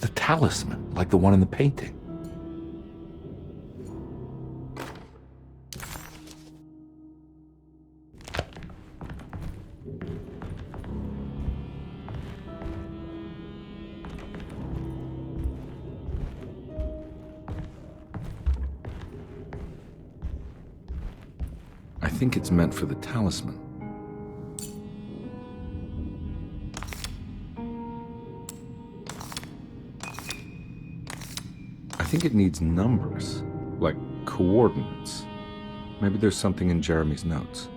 the talisman, like the one in the painting. I think it's meant for the talisman. I think it needs numbers, like coordinates. Maybe there's something in Jeremy's notes.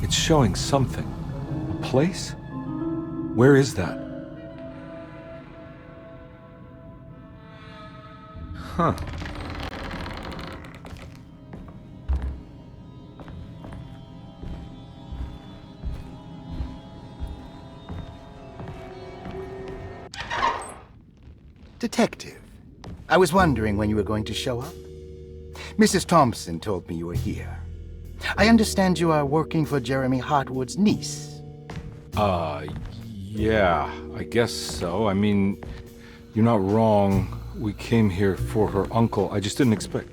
It's showing something. A place? Where is that? Huh. Detective, I was wondering when you were going to show up. Mrs. Thompson told me you were here. I understand you are working for Jeremy Hartwood's niece. Yeah, I guess so. I mean, you're not wrong. We came here for her uncle. I didn't expect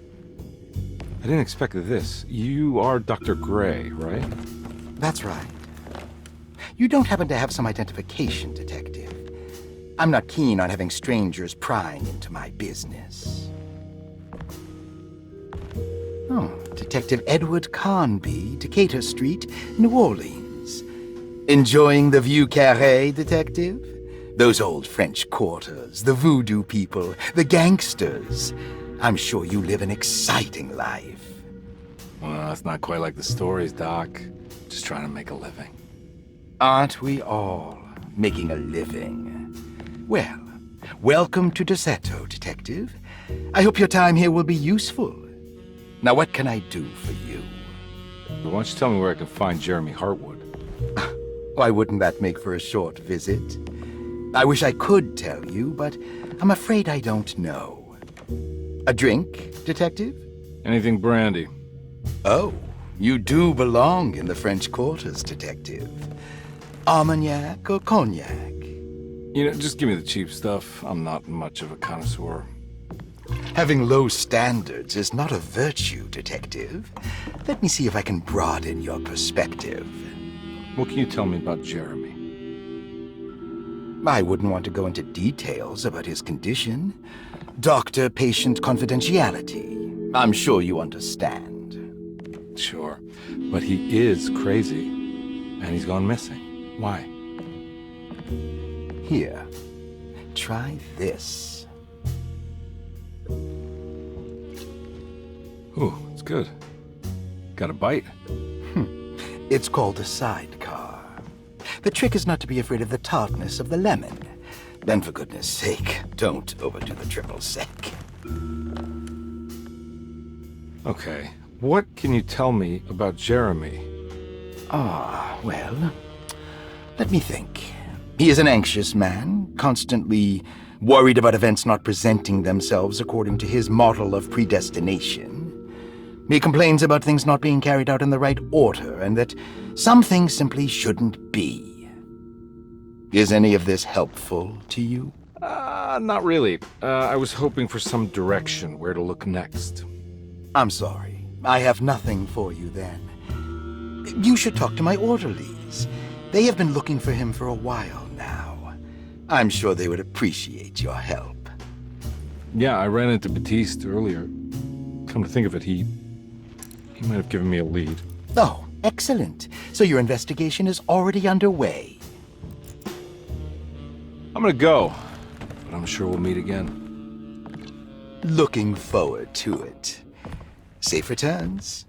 this. You are Dr. Gray, right? That's right. You don't happen to have some identification, Detective. I'm not keen on having strangers prying into my business. Oh, Detective Edward Carnby, Decatur Street, New Orleans. Enjoying the Vieux Carré, Detective? Those old French quarters, the voodoo people, the gangsters. I'm sure you live an exciting life. Well, it's not quite like the stories, Doc. Just trying to make a living. Aren't we all making a living? Well, welcome to Deseto, Detective. I hope your time here will be useful. Now, what can I do for you? Why don't you tell me where I can find Jeremy Hartwood? Why wouldn't that make for a short visit? I wish I could tell you, but I'm afraid I don't know. A drink, Detective? Anything brandy. Oh, you do belong in the French quarters, Detective. Armagnac or cognac? Just give me the cheap stuff. I'm not much of a connoisseur. Having low standards is not a virtue, Detective. Let me see if I can broaden your perspective. What can you tell me about Jeremy? I wouldn't want to go into details about his condition. Doctor-patient confidentiality. I'm sure you understand. Sure, but he is crazy, and he's gone missing. Why? Here, try this. Ooh, it's good. Got a bite? It's called a sidecar. The trick is not to be afraid of the tartness of the lemon. Then, for goodness sake, don't overdo the triple sec. Okay, what can you tell me about Jeremy? Well, let me think. He is an anxious man, constantly worried about events not presenting themselves according to his model of predestination. He complains about things not being carried out in the right order, and that some things simply shouldn't be. Is any of this helpful to you? Not really. I was hoping for some direction where to look next. I'm sorry. I have nothing for you then. You should talk to my orderlies. They have been looking for him for a while now. I'm sure they would appreciate your help. Yeah, I ran into Batiste earlier. Come to think of it, he might have given me a lead. Oh, excellent. So your investigation is already underway. I'm gonna go, but I'm sure we'll meet again. Looking forward to it. Safe returns.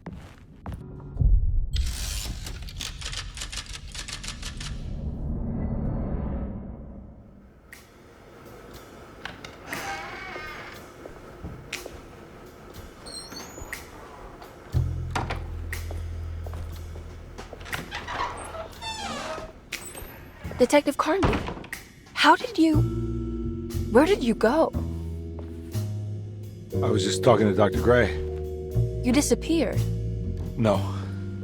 Detective Carnby, where did you go? I was just talking to Dr. Gray. You disappeared. No,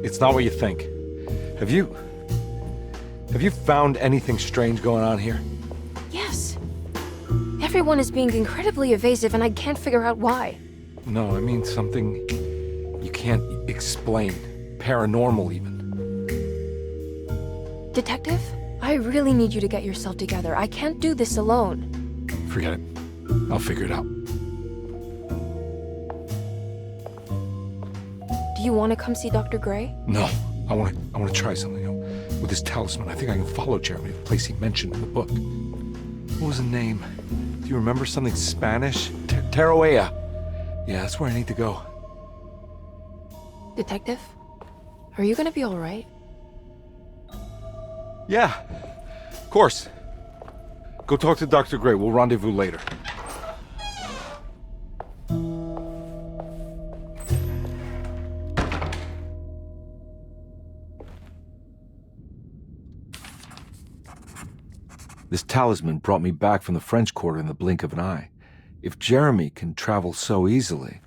it's not what you think. Have you found anything strange going on here? Yes. Everyone is being incredibly evasive and I can't figure out why. No, I mean something you can't explain. Paranormal, even. Detective, I really need you to get yourself together. I can't do this alone. Forget it. I'll figure it out. Do you want to come see Dr. Gray? No, I want to try something. With this talisman, I think I can follow Jeremy to the place he mentioned in the book. What was the name? Do you remember something Spanish? Tarawea. Yeah, that's where I need to go. Detective, are you gonna be all right? Yeah, of course. Go talk to Dr. Gray. We'll rendezvous later. This talisman brought me back from the French Quarter in the blink of an eye. If Jeremy can travel so easily,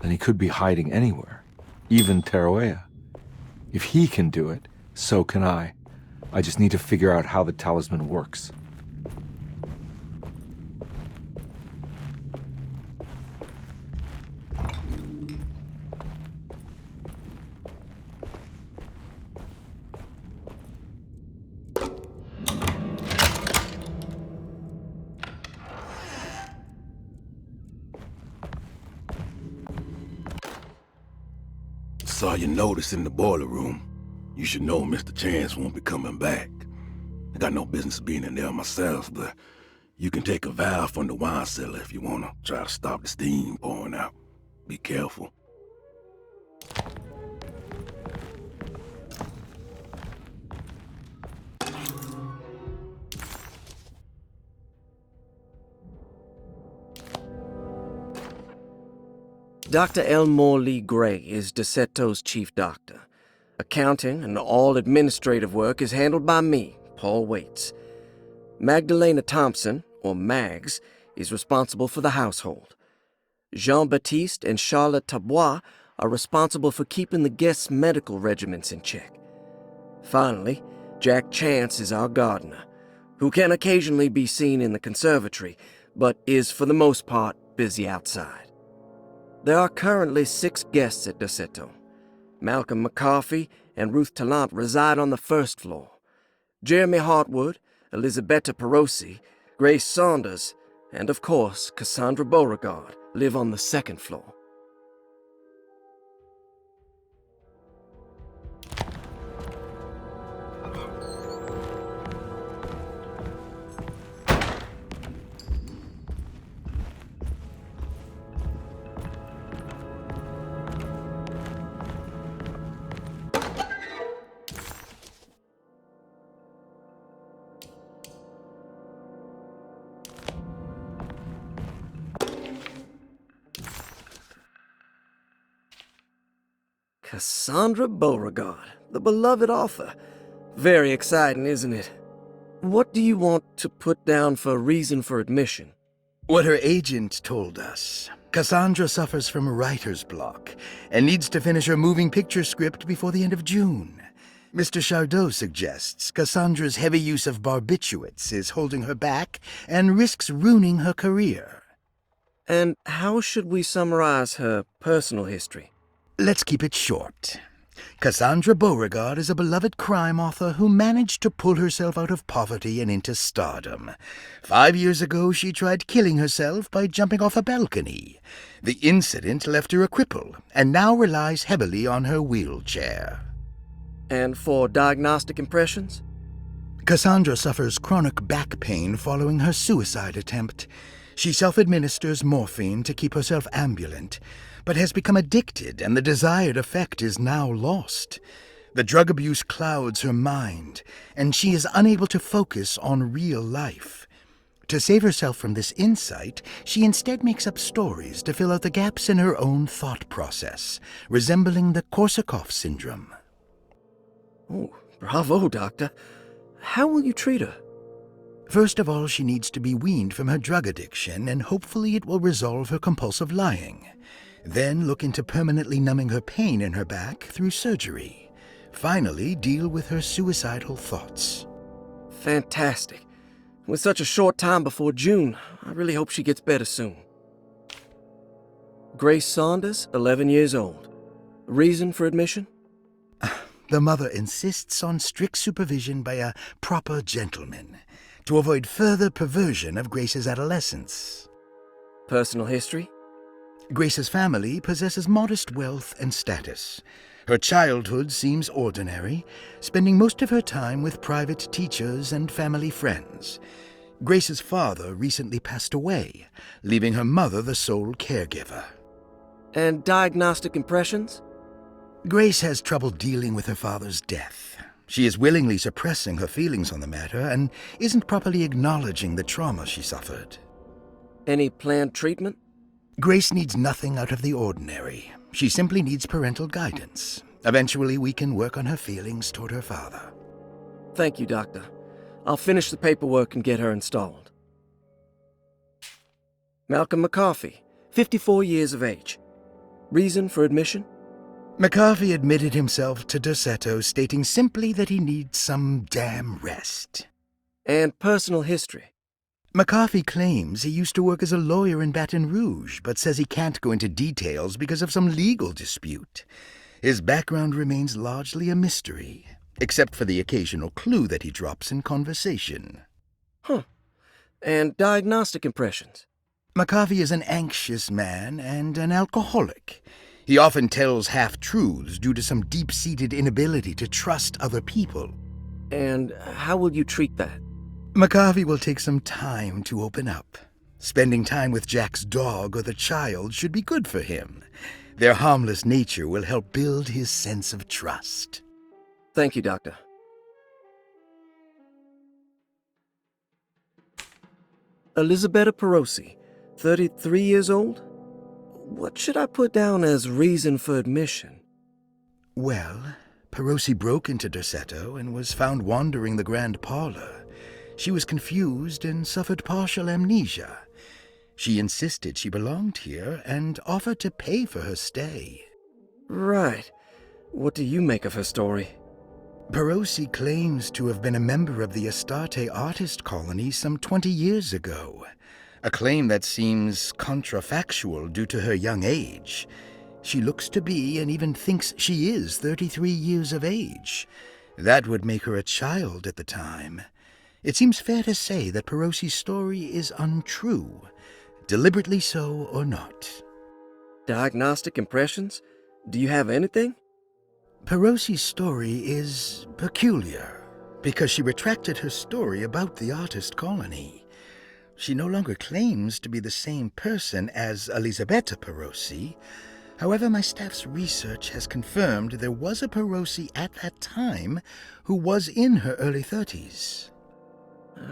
then he could be hiding anywhere, even Tarawea. If he can do it, so can I. I just need to figure out how the talisman works. Saw your notice in the boiler room. You should know Mr. Chance won't be coming back. I got no business being in there myself, but you can take a valve from the wine cellar if you want to try to stop the steam pouring out. Be careful. Dr. Elmore Lee Gray is DeSeto's chief doctor. Accounting and all administrative work is handled by me, Paul Waits. Magdalena Thompson, or Mags, is responsible for the household. Jean-Baptiste and Charlotte Tabois are responsible for keeping the guests' medical regimens in check. Finally, Jack Chance is our gardener, who can occasionally be seen in the conservatory, but is for the most part busy outside. There are currently 6 guests at Derceto. Malcolm McCarthy and Ruth Tallant reside on the first floor. Jeremy Hartwood, Elisabetta Perosi, Grace Saunders, and of course Cassandra Beauregard live on the second floor. Cassandra Beauregard, the beloved author. Very exciting, isn't it? What do you want to put down for reason for admission? What her agent told us. Cassandra suffers from writer's block and needs to finish her moving picture script before the end of June. Mr. Chardot suggests Cassandra's heavy use of barbiturates is holding her back and risks ruining her career. And how should we summarize her personal history? Let's keep it short. Cassandra Beauregard is a beloved crime author who managed to pull herself out of poverty and into stardom. 5 years ago, she tried killing herself by jumping off a balcony. The incident left her a cripple, and now relies heavily on her wheelchair. And for diagnostic impressions? Cassandra suffers chronic back pain following her suicide attempt. She self-administers morphine to keep herself ambulant, but has become addicted, and the desired effect is now lost. The drug abuse clouds her mind, and she is unable to focus on real life. To save herself from this insight, she instead makes up stories to fill out the gaps in her own thought process, resembling the Korsakoff syndrome. Oh, bravo, Doctor. How will you treat her? First of all, she needs to be weaned from her drug addiction, and hopefully it will resolve her compulsive lying. Then look into permanently numbing her pain in her back through surgery. Finally, deal with her suicidal thoughts. Fantastic. With such a short time before June, I really hope she gets better soon. Grace Saunders, 11 years old. Reason for admission? The mother insists on strict supervision by a proper gentleman to avoid further perversion of Grace's adolescence. Personal history? Grace's family possesses modest wealth and status. Her childhood seems ordinary, spending most of her time with private teachers and family friends. Grace's father recently passed away, leaving her mother the sole caregiver. And diagnostic impressions? Grace has trouble dealing with her father's death. She is willingly suppressing her feelings on the matter and isn't properly acknowledging the trauma she suffered. Any planned treatment? Grace needs nothing out of the ordinary. She simply needs parental guidance. Eventually, we can work on her feelings toward her father. Thank you, Doctor. I'll finish the paperwork and get her installed. Malcolm McCarthy, 54 years of age. Reason for admission? McCarthy admitted himself to Derceto, stating simply that he needs some damn rest. And personal history? McCarthy claims he used to work as a lawyer in Baton Rouge, but says he can't go into details because of some legal dispute. His background remains largely a mystery, except for the occasional clue that he drops in conversation. Huh. And diagnostic impressions? McCarthy is an anxious man and an alcoholic. He often tells half-truths due to some deep-seated inability to trust other people. And how will you treat that? McCarthy will take some time to open up. Spending time with Jack's dog or the child should be good for him. Their harmless nature will help build his sense of trust. Thank you, Doctor. Elisabetta Perosi, 33 years old? What should I put down as reason for admission? Well, Perosi broke into Derceto and was found wandering the grand parlor. She was confused and suffered partial amnesia. She insisted she belonged here and offered to pay for her stay. Right. What do you make of her story? Perosi claims to have been a member of the Astarte artist colony some 20 years ago. A claim that seems contrafactual due to her young age. She looks to be, and even thinks she is, 33 years of age. That would make her a child at the time. It seems fair to say that Perosi's story is untrue, deliberately so or not. Diagnostic impressions? Do you have anything? Perosi's story is peculiar, because she retracted her story about the artist colony. She no longer claims to be the same person as Elisabetta Perosi. However, my staff's research has confirmed there was a Perosi at that time who was in her early 30s.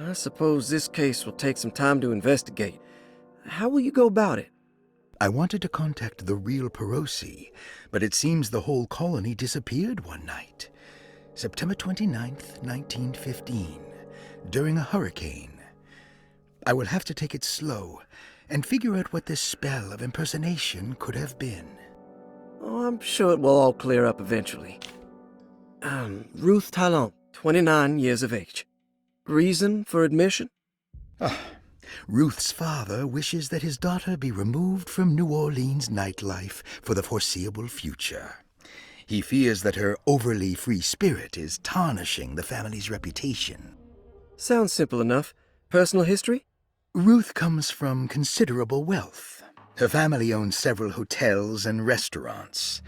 I suppose this case will take some time to investigate. How will you go about it? I wanted to contact the real Perosi, but it seems the whole colony disappeared one night. September 29th, 1915, during a hurricane. I will have to take it slow and figure out what this spell of impersonation could have been. Oh, I'm sure it will all clear up eventually. Ruth Talon, 29 years of age. Reason for admission? Ruth's father wishes that his daughter be removed from New Orleans nightlife for the foreseeable future. He fears that her overly free spirit is tarnishing the family's reputation. Sounds simple enough. Personal history? Ruth comes from considerable wealth. Her family owns several hotels and restaurants.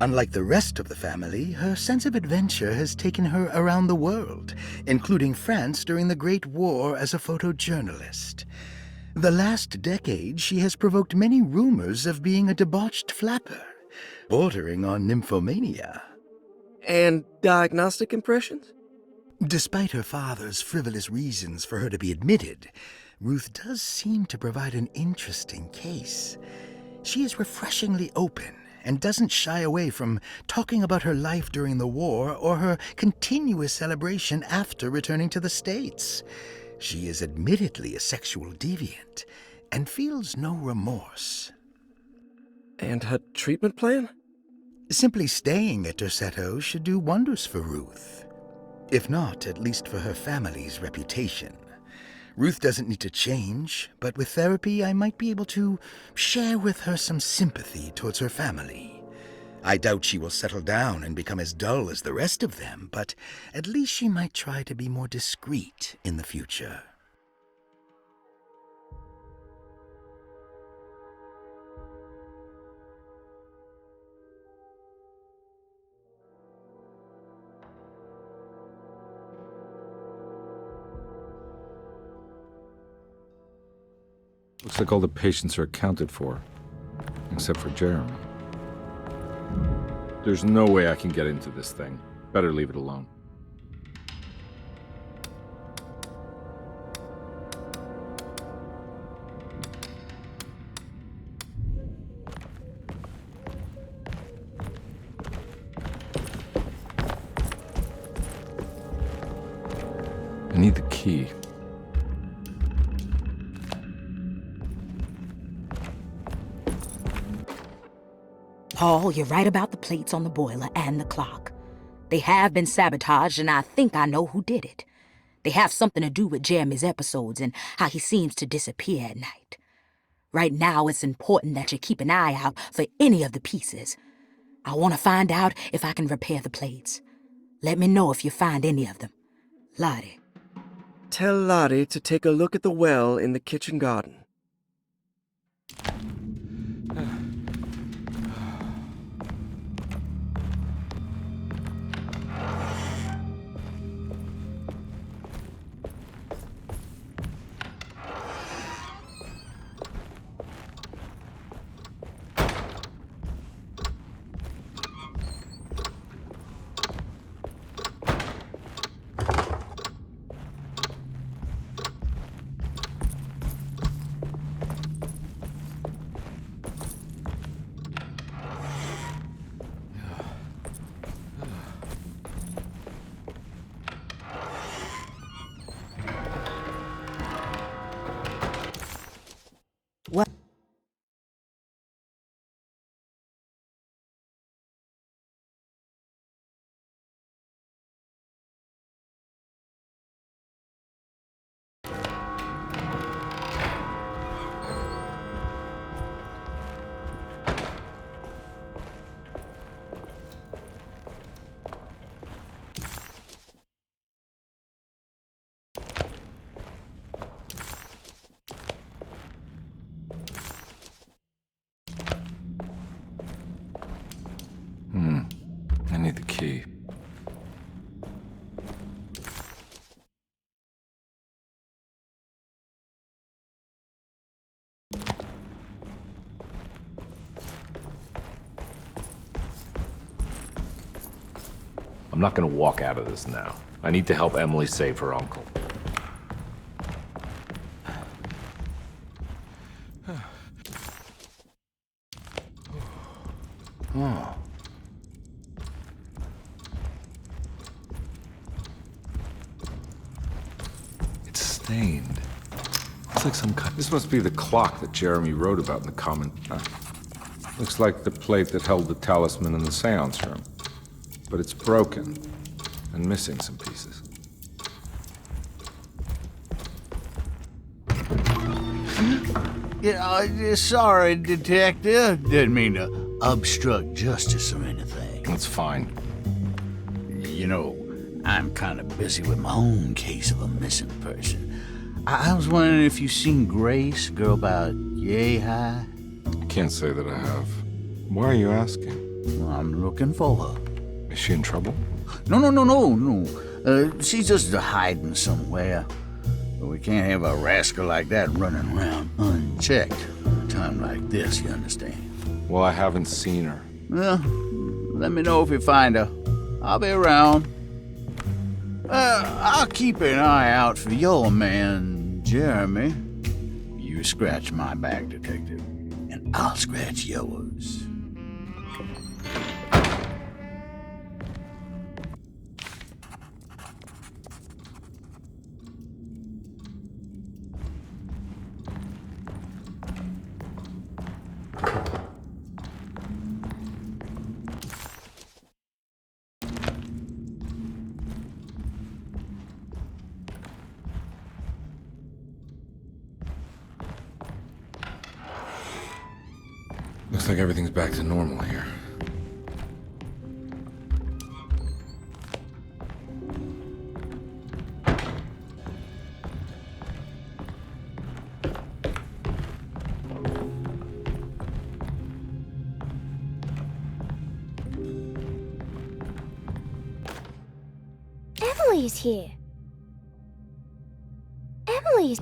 Unlike the rest of the family, her sense of adventure has taken her around the world, including France during the Great War as a photojournalist. The last decade, she has provoked many rumors of being a debauched flapper, bordering on nymphomania. And diagnostic impressions? Despite her father's frivolous reasons for her to be admitted, Ruth does seem to provide an interesting case. She is refreshingly open and doesn't shy away from talking about her life during the war or her continuous celebration after returning to the States. She is admittedly a sexual deviant and feels no remorse. And her treatment plan? Simply staying at Derceto should do wonders for Ruth. If not, at least for her family's reputation. Ruth doesn't need to change, but with therapy I might be able to share with her some sympathy towards her family. I doubt she will settle down and become as dull as the rest of them, but at least she might try to be more discreet in the future. Looks like all the patients are accounted for, except for Jeremy. There's no way I can get into this thing. Better leave it alone. I need the key. Paul, you're right about the plates on the boiler and the clock. They have been sabotaged, and I think I know who did it. They have something to do with Jeremy's episodes and how he seems to disappear at night. Right now, it's important that you keep an eye out for any of the pieces. I want to find out if I can repair the plates. Let me know if you find any of them. Lottie. Tell Lottie to take a look at the well in the kitchen garden. key. I'm not gonna walk out of this now. I need to help Emily save her uncle. Oh. It's stained. Looks like some kind. This must be the clock that Jeremy wrote about in the comment. Looks like the plate that held the talisman in the seance room. But it's broken and missing some pieces. Yeah, sorry, Detective. Didn't mean to obstruct justice or anything. That's fine. You know, I'm kind of busy with my own case of a missing person. I was wondering if you've seen Grace, girl about yay high. I can't say that I have. Why are you asking? Well, I'm looking for her. Is she in trouble? No. She's just hiding somewhere. But we can't have a rascal like that running around unchecked. At a time like this, you understand? Well, I haven't seen her. Well, let me know if you find her. I'll be around. I'll keep an eye out for your man, Jeremy. You scratch my back, Detective, and I'll scratch yours. Looks like everything's back to normal here. Emily's here. Emily's...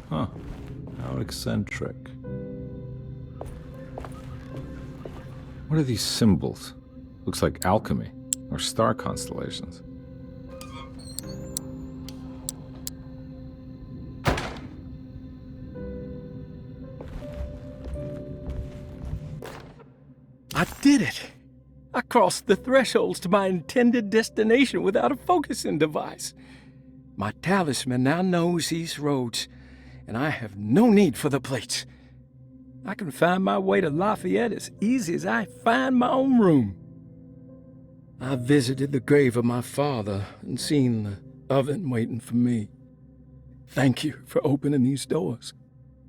Huh. How eccentric. What are these symbols? Looks like alchemy, or star constellations. I did it! I crossed the thresholds to my intended destination without a focusing device. My talisman now knows these roads, and I have no need for the plates. I can find my way to Lafayette as easy as I find my own room. I visited the grave of my father and seen the oven waiting for me. Thank you for opening these doors.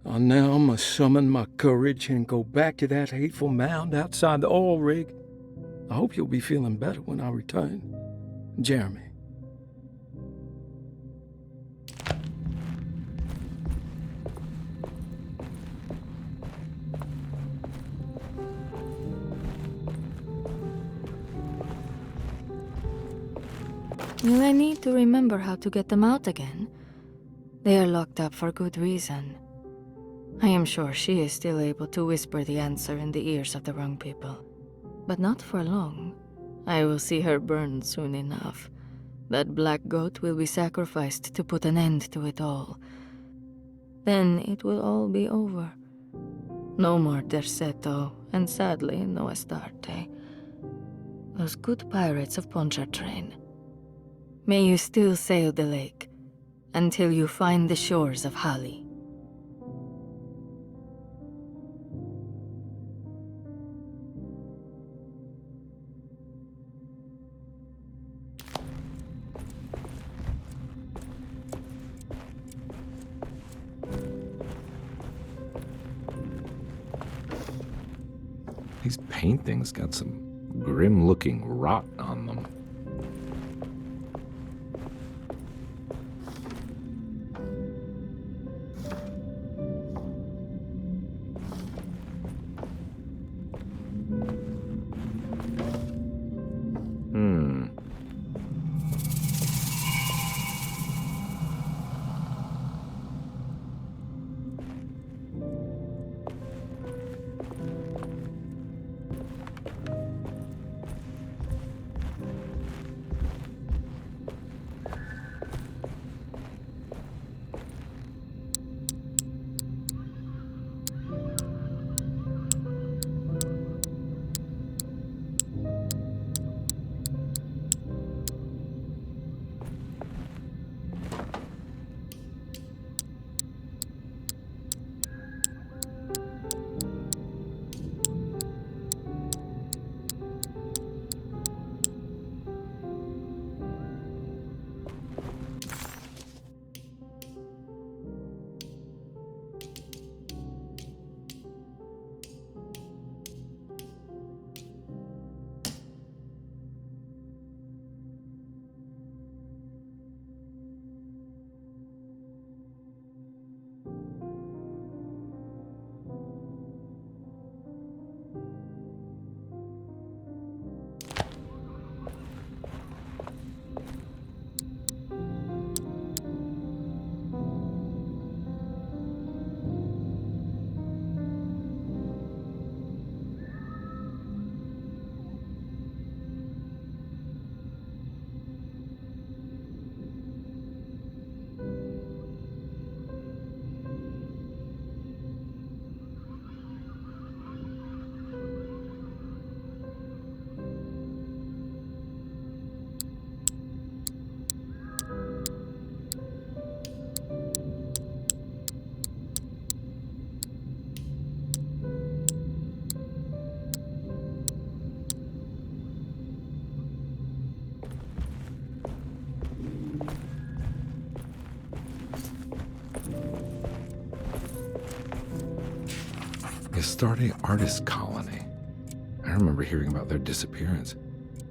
I now must summon my courage and go back to that hateful mound outside the oil rig. I hope you'll be feeling better when I return. Jeremy. Will I need to remember how to get them out again? They are locked up for good reason. I am sure she is still able to whisper the answer in the ears of the wrong people. But not for long. I will see her burned soon enough. That black goat will be sacrificed to put an end to it all. Then it will all be over. No more Derceto, and sadly, no Astarte. Those good pirates of Pontchartrain. May you still sail the lake, until you find the shores of Hali. These paintings got some grim-looking rot on them. Astarte Artist Colony. I remember hearing about their disappearance.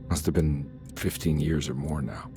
Must have been 15 years or more now.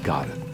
Got it.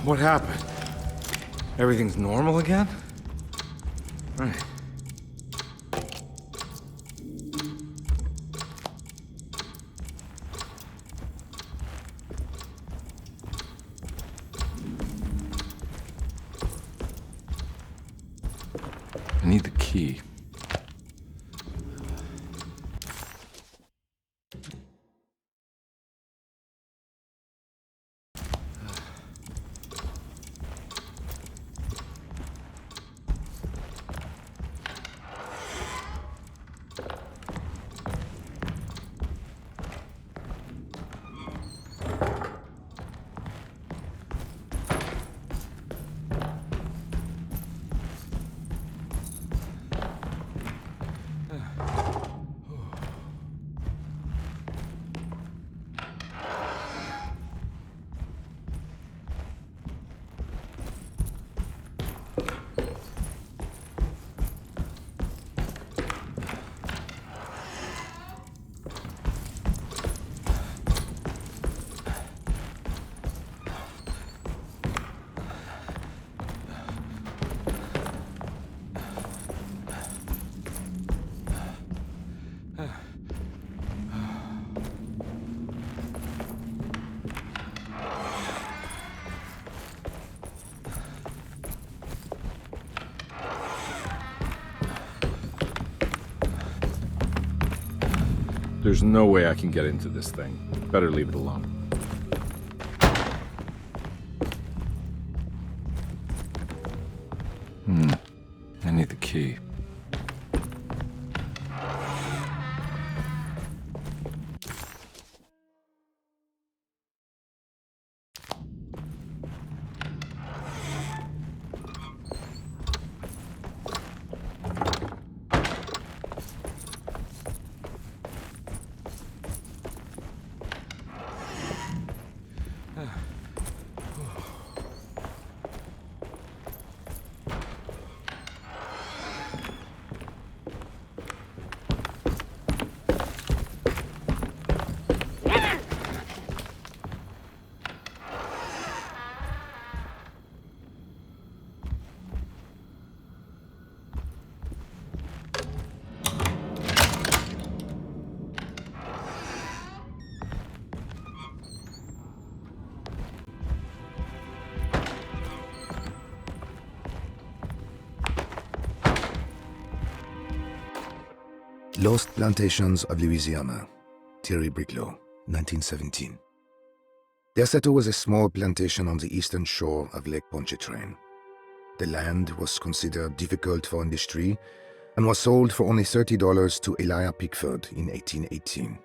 What happened? Everything's normal again? Right. I need the key. There's no way I can get into this thing. Better leave it alone. I need the key. Lost Plantations of Louisiana, Thierry Briclot, 1917. Derceto was a small plantation on the eastern shore of Lake Pontchartrain. The land was considered difficult for industry and was sold for only $30 to Elijah Pickford in 1818.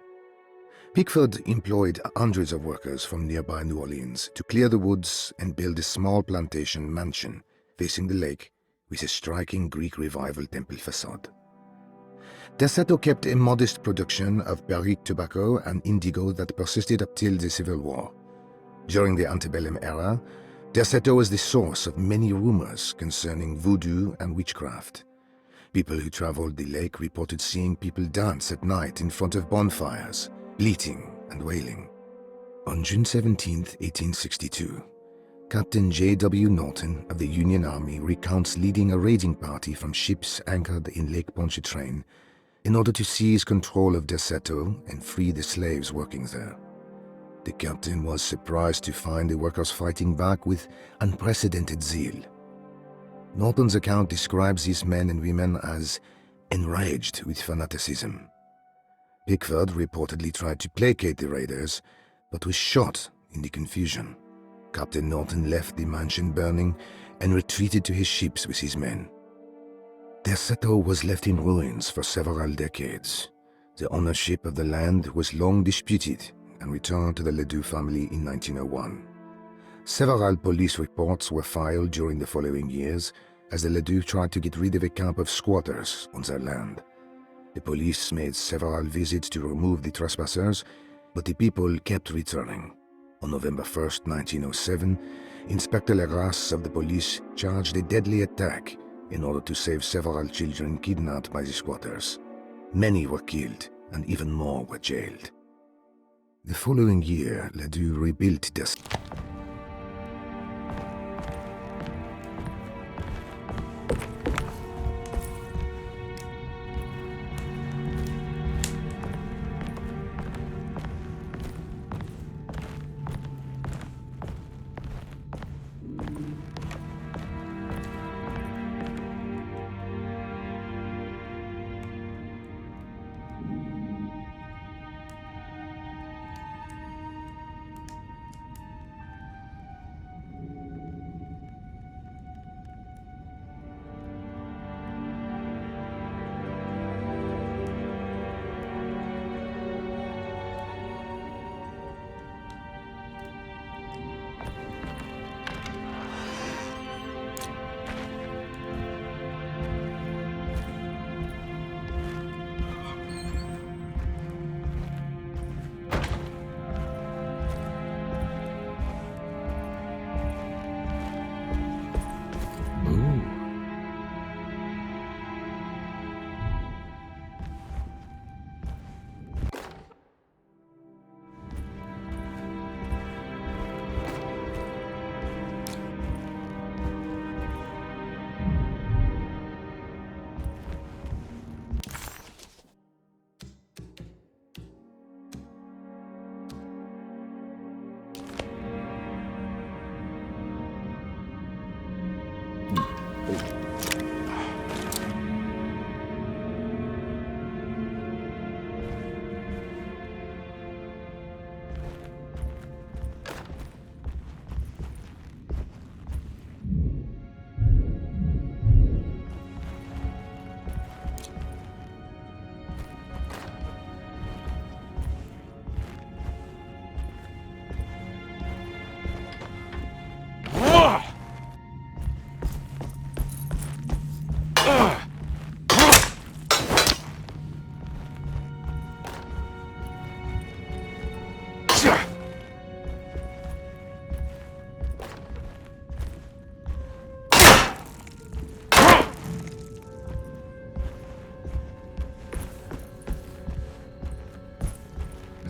Pickford employed hundreds of workers from nearby New Orleans to clear the woods and build a small plantation mansion facing the lake with a striking Greek Revival temple facade. Derceto kept a modest production of barrique tobacco and indigo that persisted up till the Civil War. During the antebellum era, Derceto was the source of many rumors concerning voodoo and witchcraft. People who traveled the lake reported seeing people dance at night in front of bonfires, bleating and wailing. On June 17, 1862, Captain J.W. Norton of the Union Army recounts leading a raiding party from ships anchored in Lake Pontchartrain in order to seize control of Derceto and free the slaves working there. The captain was surprised to find the workers fighting back with unprecedented zeal. Norton's account describes these men and women as enraged with fanaticism. Pickford reportedly tried to placate the raiders, but was shot in the confusion. Captain Norton left the mansion burning and retreated to his ships with his men. Derceto was left in ruins for several decades. The ownership of the land was long disputed and returned to the Ledoux family in 1901. Several police reports were filed during the following years as the Ledoux tried to get rid of a camp of squatters on their land. The police made several visits to remove the trespassers, but the people kept returning. On November 1st, 1907, Inspector Legras of the police charged a deadly attack in order to save several children kidnapped by the squatters. Many were killed, and even more were jailed. The following year, Ledoux rebuilt their...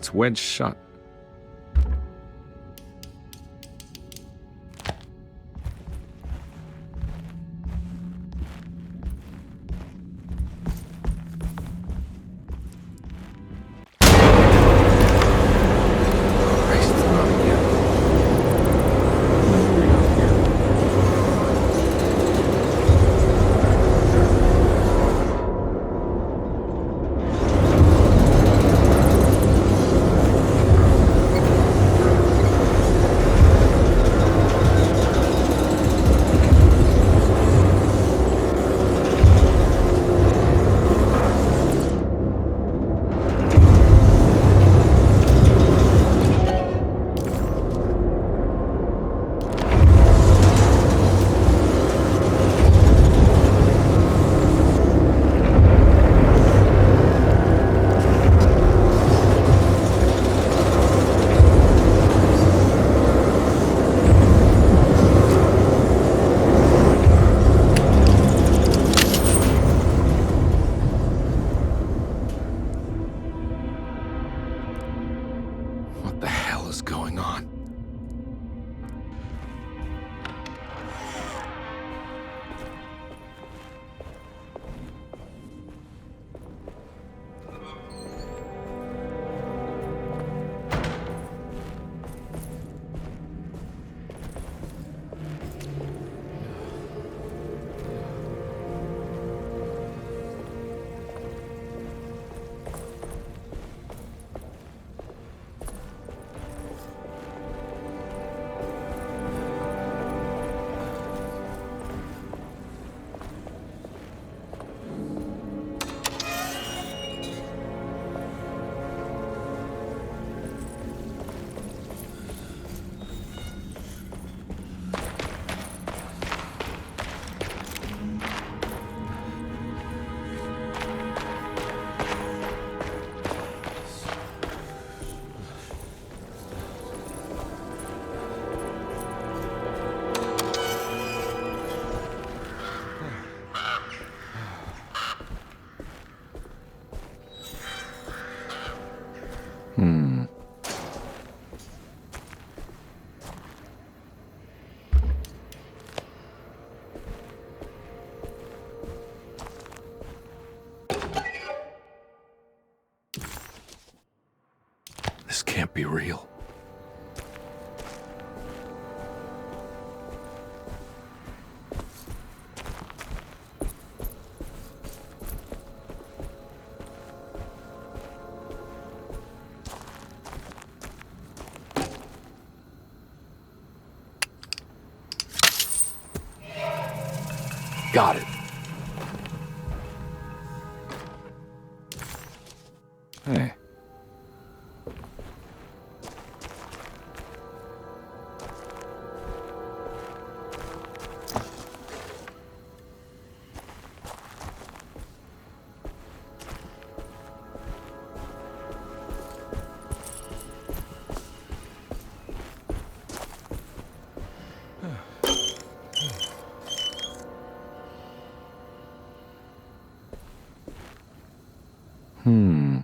It's wedged shut. be real. Got it. Hey. Hmm.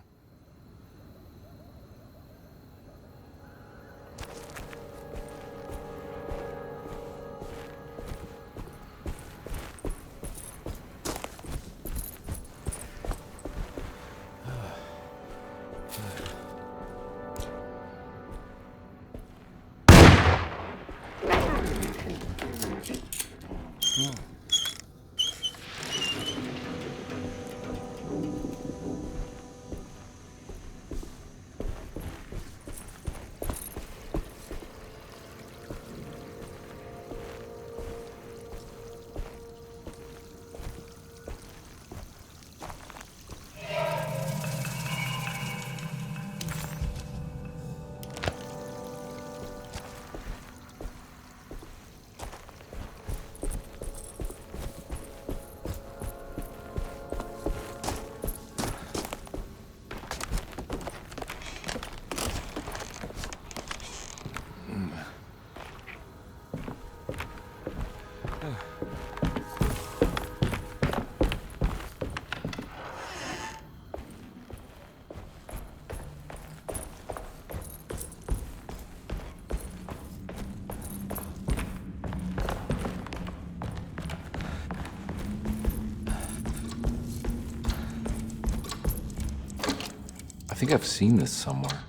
I think I've seen this somewhere.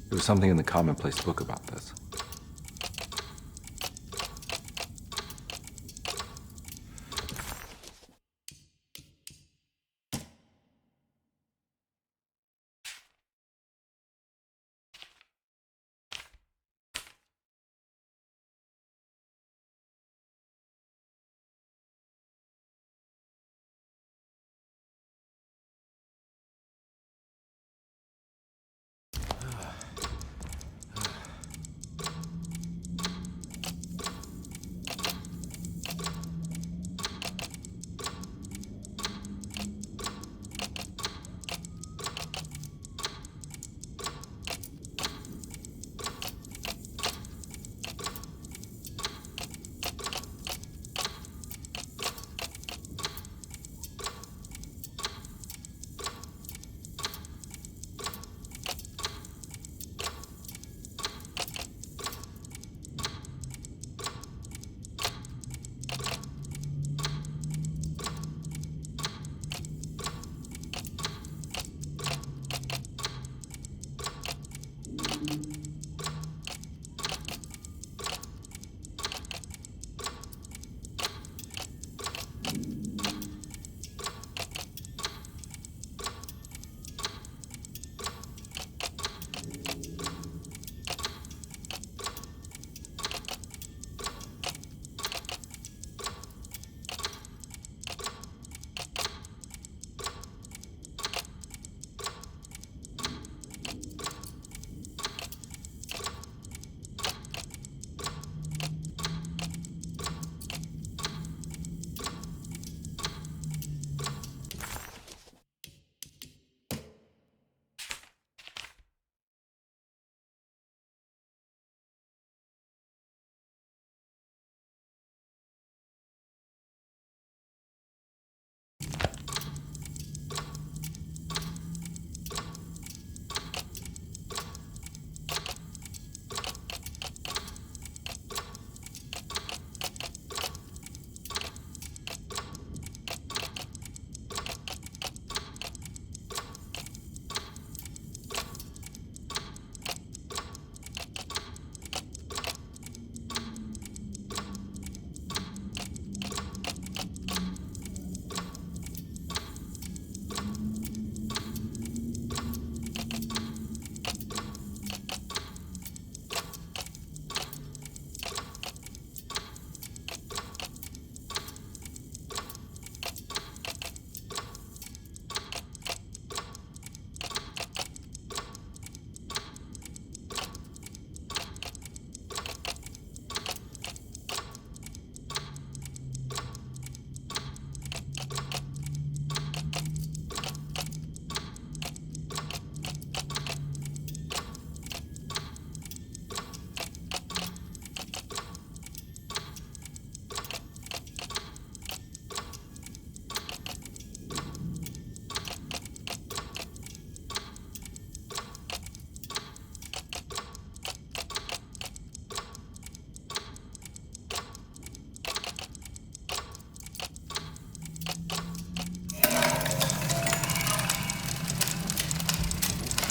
There was something in the Commonplace book about this.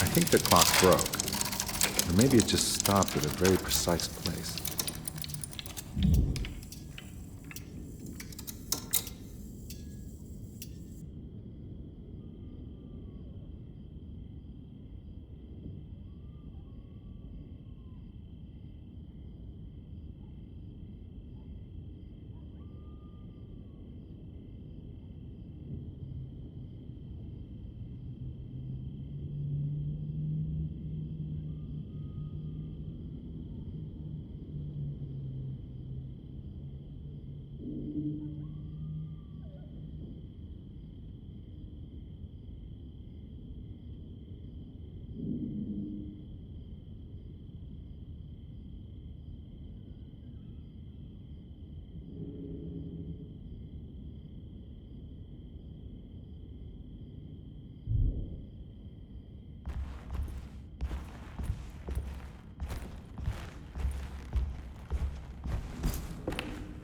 think the clock broke. Or maybe it just stopped at a very precise place.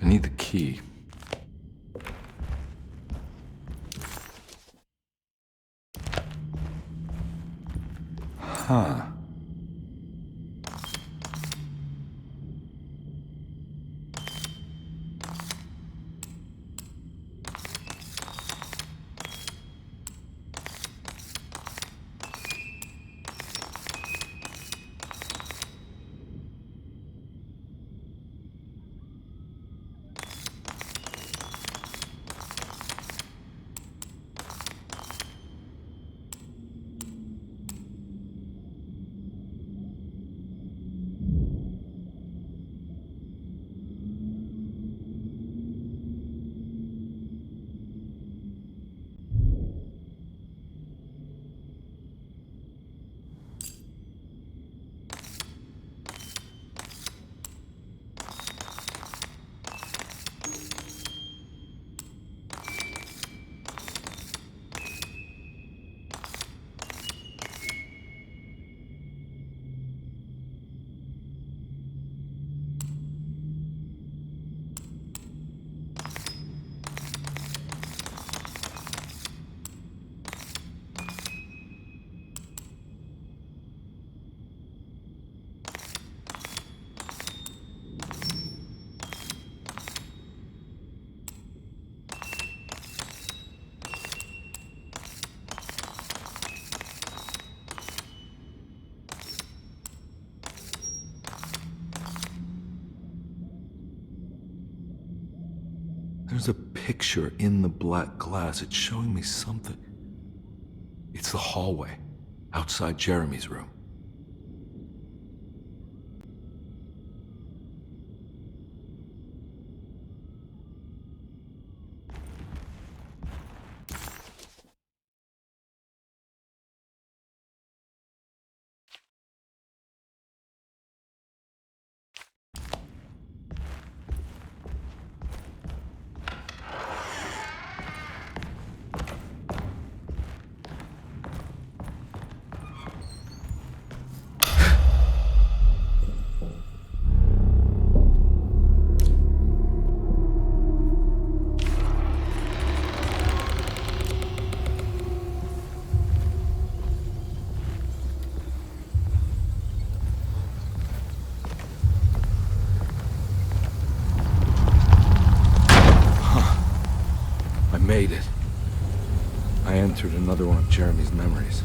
I need the key. Huh. There's a picture in the black glass. It's showing me something. It's the hallway outside Jeremy's room. Made it. I entered another one of Jeremy's memories.